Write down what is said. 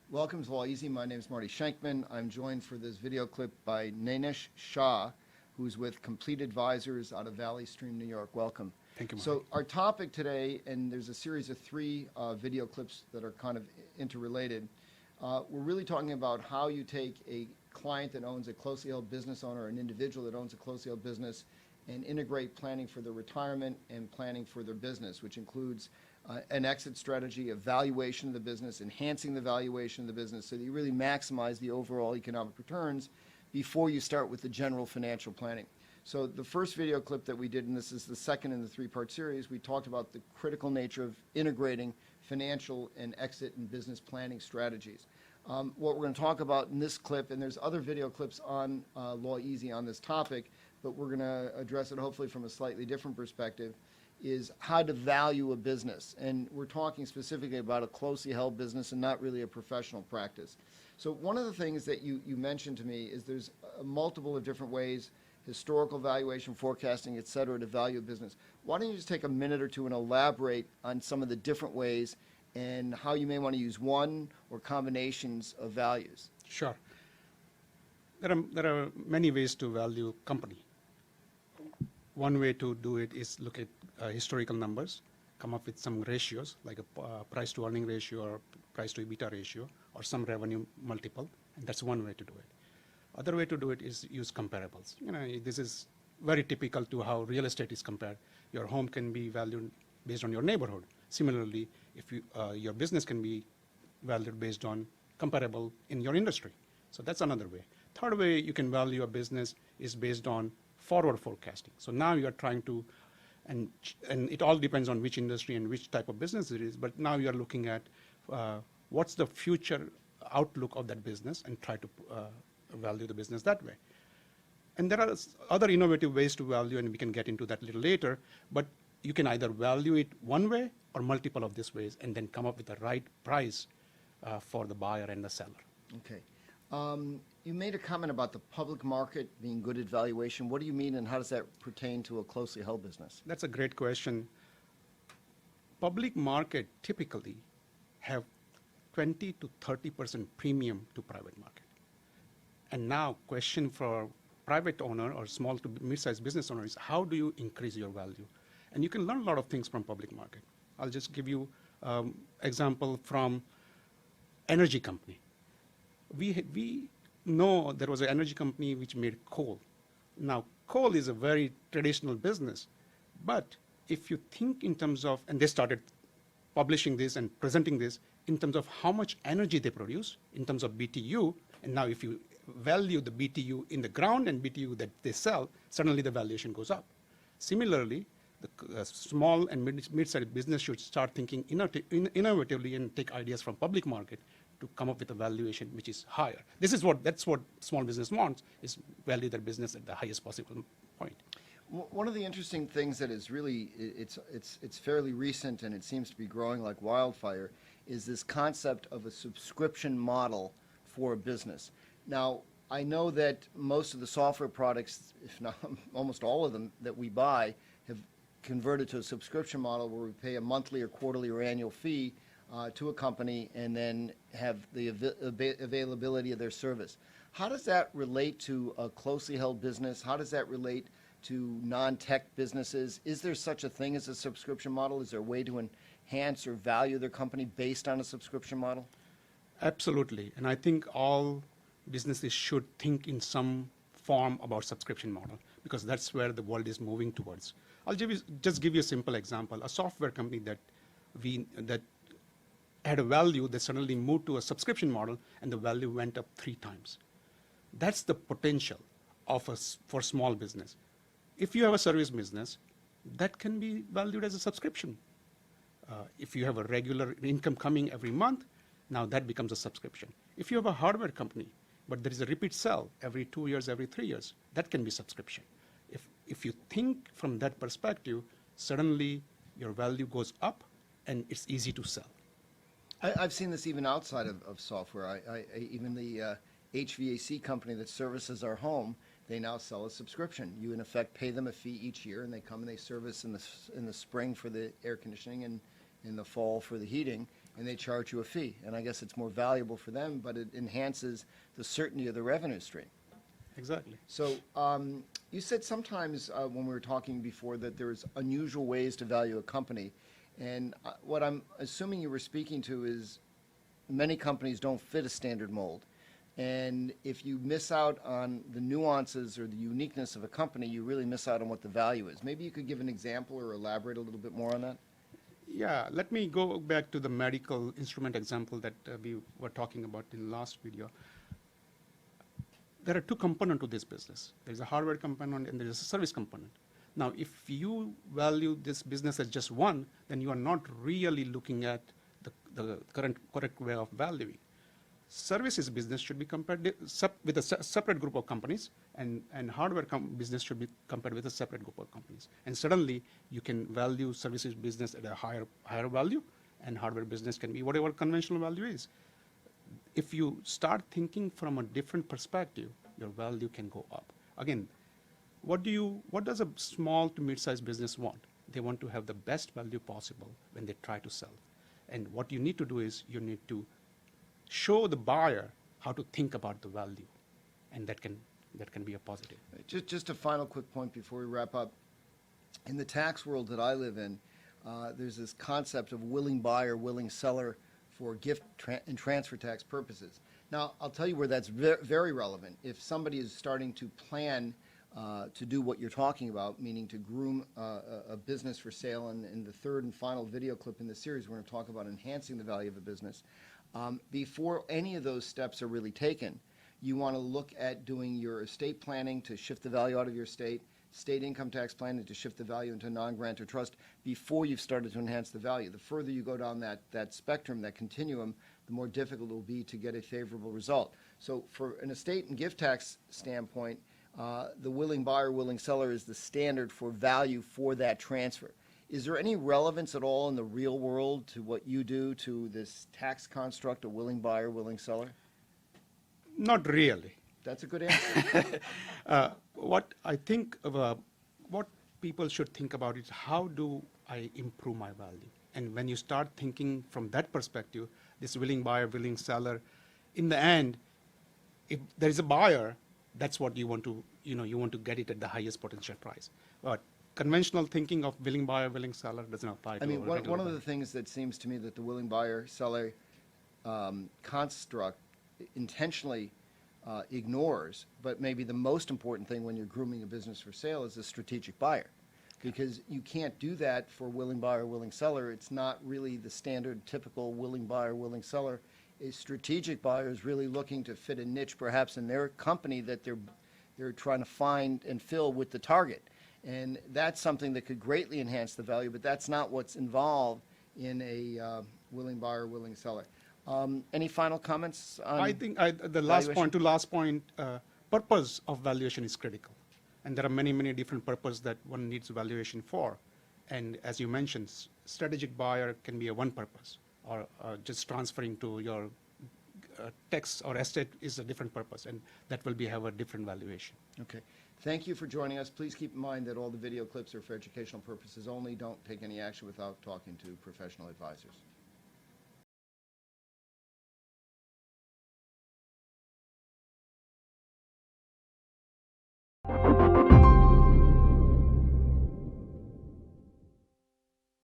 Welcome to Law Easy. My name is Marty Shankman. I'm joined for this video clip by Nainesh Shah, who's with Complete Advisors out of Valley Stream, New York. Welcome. Thank you, Marty. So our topic today, and there's a series of three video clips that are kind of interrelated. We're really talking about how you take a client that owns a closely held business owner, an individual that owns a closely held business, and integrate planning for their retirement and planning for their business, which includes an exit strategy, a valuation of the business, enhancing the valuation of the business so that you really maximize the overall economic returns before you start with the general financial planning. So the first video clip that we did, and this is the second in the three-part series, we talked about the critical nature of integrating financial and exit and business planning strategies. What we're going to talk about in this clip, and there's other video clips on Law Easy on this topic, but we're going to address it hopefully from a slightly different perspective, is how to value a business. And we're talking specifically about a closely held business and not really a professional practice. So one of the things that you mentioned to me is there's multiple of different ways, historical valuation, forecasting, et cetera, to value a business. Why don't you just take a minute or two and elaborate on some of the different ways and how you may want to use one or combinations of values? Sure. There are many ways to value company. One way to do it is look at historical numbers, come up with some ratios, like a price to earning ratio or price to EBITDA ratio, or some revenue multiple, and that's one way to do it. Other way to do it is use comparables. You know, this is very typical to how real estate is compared. Your home can be valued based on your neighborhood. Similarly, if your business can be valued based on comparable in your industry. So that's another way. Third way you can value a business is based on forward forecasting. So now you are trying to, and it all depends on which industry and which type of business it is, but now you are looking at what's the future outlook of that business and try to value the business that way. And there are other innovative ways to value, and we can get into that a little later, but you can either value it one way or multiple of these ways and then come up with the right price for the buyer and the seller. Okay. You made a comment about the public market being good at valuation. What do you mean, and how does that pertain to a closely held business? That's a great question. Public market typically have 20 to 30% premium to private market. And now question for private owner or small to mid-sized business owner is how do you increase your value? And you can learn a lot of things from public market. I'll just give you example from energy company. We know there was an energy company which made coal. Now, coal is a very traditional business, but if you think in terms of, and they started publishing this and presenting this in terms of how much energy they produce, in terms of BTU, and now if you value the BTU in the ground and BTU that they sell, suddenly the valuation goes up. Similarly, the small and mid-sized business should start thinking innovatively and take ideas from public market to come up with a valuation which is higher. That's what small business wants, is value their business at the highest possible point. One of the interesting things that is really, it's fairly recent and it seems to be growing like wildfire, is this concept of a subscription model for a business. Now, I know that most of the software products, if not almost all of them that we buy, have converted to a subscription model where we pay a monthly or quarterly or annual fee to a company and then have the availability of their service. How does that relate to a closely held business? How does that relate to non-tech businesses? Is there such a thing as a subscription model? Is there a way to enhance or value their company based on a subscription model? Absolutely, and I think all businesses should think in some form about subscription model because that's where the world is moving towards. I'll just give you a simple example. A software company that had a value that suddenly moved to a subscription model and the value went up 3 times. That's the potential for small business. If you have a service business, that can be valued as a subscription. If you have a regular income coming every month, now that becomes a subscription. If you have a hardware company, but there is a repeat sell every 2 years, every 3 years, that can be subscription. If you think from that perspective, suddenly your value goes up and it's easy to sell. I've seen this even outside of software. Even the HVAC company that services our home they now sell a subscription. You, in effect, pay them a fee each year, and they come and they service in the spring for the air conditioning and in the fall for the heating, and they charge you a fee. And I guess it's more valuable for them, but it enhances the certainty of the revenue stream. Exactly. So you said sometimes when we were talking before that there's unusual ways to value a company. And what I'm assuming you were speaking to is many companies don't fit a standard mold. And if you miss out on the nuances or the uniqueness of a company, you really miss out on what the value is. Maybe you could give an example or elaborate a little bit more on that? Yeah, let me go back to the medical instrument example that we were talking about in the last video. There are two components to this business. There's a hardware component and there's a service component. Now, if you value this business as just one, then you are not really looking at the correct way of valuing. Services business should be compared with a separate group of companies, and hardware business should be compared with a separate group of companies. And suddenly, you can value services business at a higher value, and hardware business can be whatever conventional value is. If you start thinking from a different perspective, your value can go up. Again, what does a small to mid-sized business want? They want to have the best value possible when they try to sell. And what you need to do is you need to show the buyer how to think about the value, and that can be a positive. Just a final quick point before we wrap up. In the tax world that I live in, there's this concept of willing buyer, willing seller for gift and transfer tax purposes. Now, I'll tell you where that's very relevant. If somebody is starting to plan to do what you're talking about, meaning to groom a business for sale, and in the third and final video clip in the series, we're going to talk about enhancing the value of a business. Before any of those steps are really taken, you want to look at doing your estate planning to shift the value out of your estate, state income tax planning to shift the value into non-grant or trust before you've started to enhance the value. The further you go down that spectrum, that continuum, the more difficult it will be to get a favorable result. So for an estate and gift tax standpoint, the willing buyer, willing seller is the standard for value for that transfer. Is there any relevance at all in the real world to what you do to this tax construct of willing buyer, willing seller? Not really. That's a good answer. What I think what people should think about is how do I improve my value? And when you start thinking from that perspective, this willing buyer, willing seller, in the end, if there is a buyer, that's what you want to, you want to get it at the highest potential price. But conventional thinking of willing buyer, willing seller doesn't apply to one of the things that seems to me that the willing buyer, seller construct intentionally ignores, but maybe the most important thing when you're grooming a business for sale is a strategic buyer. Because you can't do that for willing buyer, willing seller. It's not really the standard, typical willing buyer, willing seller. A strategic buyer is really looking to fit a niche, perhaps in their company that they're trying to find and fill with the target. And that's something that could greatly enhance the value, but that's not what's involved in a willing buyer, willing seller. Any final comments on I think the last point, purpose of valuation is critical. And there are many, many different purposes that one needs valuation for. And as you mentioned, strategic buyer can be a one purpose, or just transferring to your tax or estate is a different purpose, and that will have a different valuation. Okay. Thank you for joining us. Please keep in mind that all the video clips are for educational purposes only. Don't take any action without talking to professional advisors.